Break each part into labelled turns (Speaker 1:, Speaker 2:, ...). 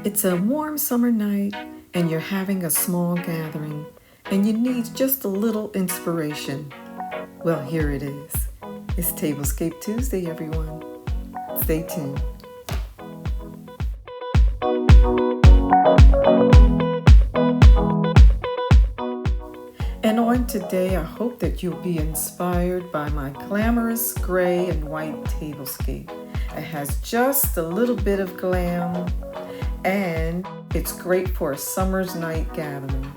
Speaker 1: It's a warm summer night and you're having a small gathering and you need just a little inspiration. Well, here it is. It's Tablescape Tuesday, everyone. Stay tuned. And on today, I hope that you'll be inspired by my glamorous gray and white tablescape. It has just a little bit of glam, and it's great for a summer's night gathering.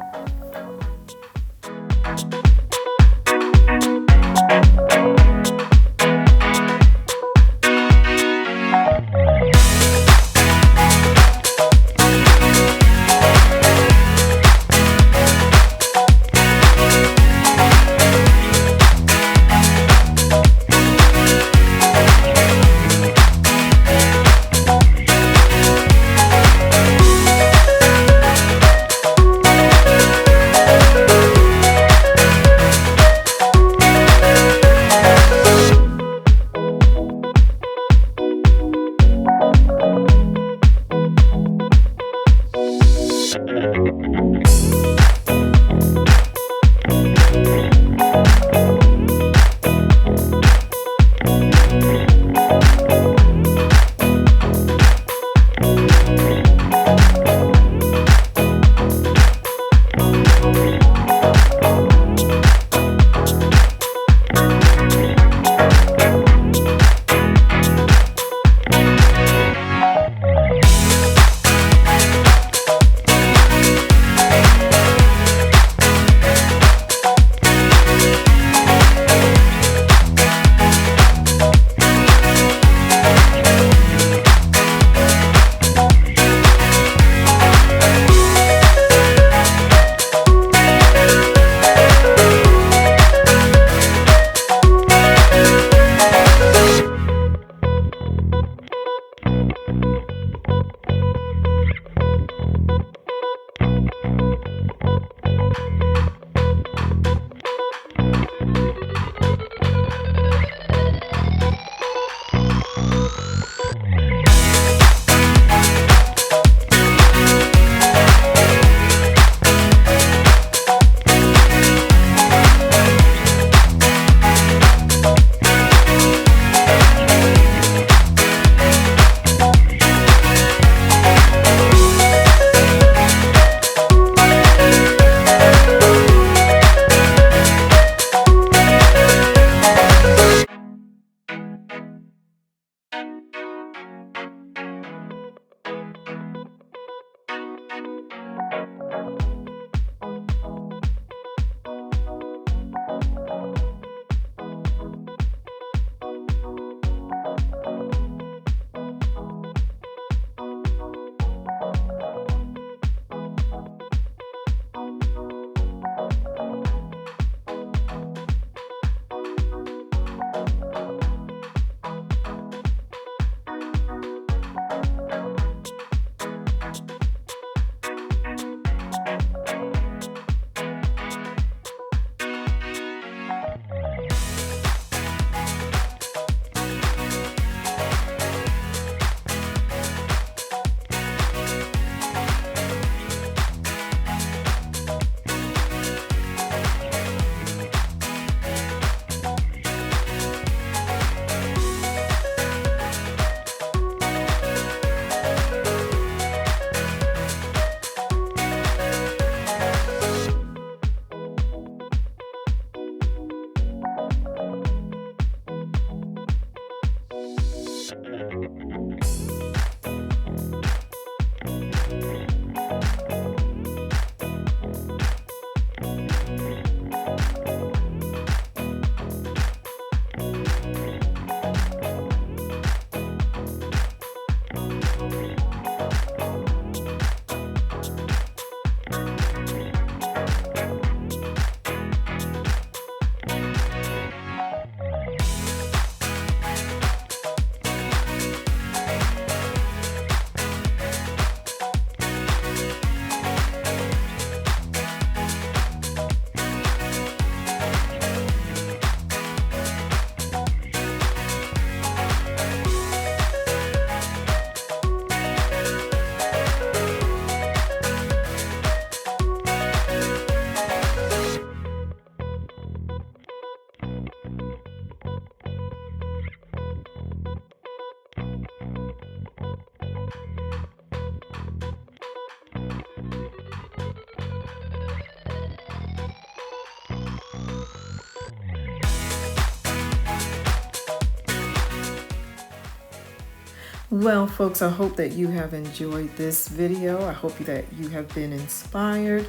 Speaker 1: Well, folks, I hope that you have enjoyed this video. I hope that you have been inspired.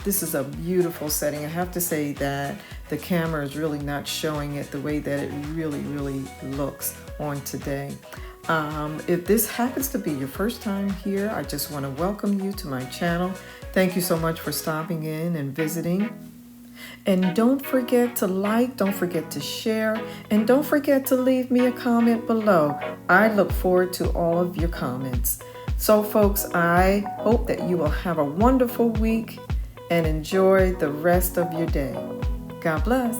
Speaker 1: This is a beautiful setting. I have to say that the camera is really not showing it the way that it really looks on today. If this happens to be your first time here, I just want to welcome you to my channel. Thank you so much for stopping in and visiting. And don't forget to like, don't forget to share, and don't forget to leave me a comment below. I look forward to all of your comments. So folks, I hope that you will have a wonderful week and enjoy the rest of your day. God bless.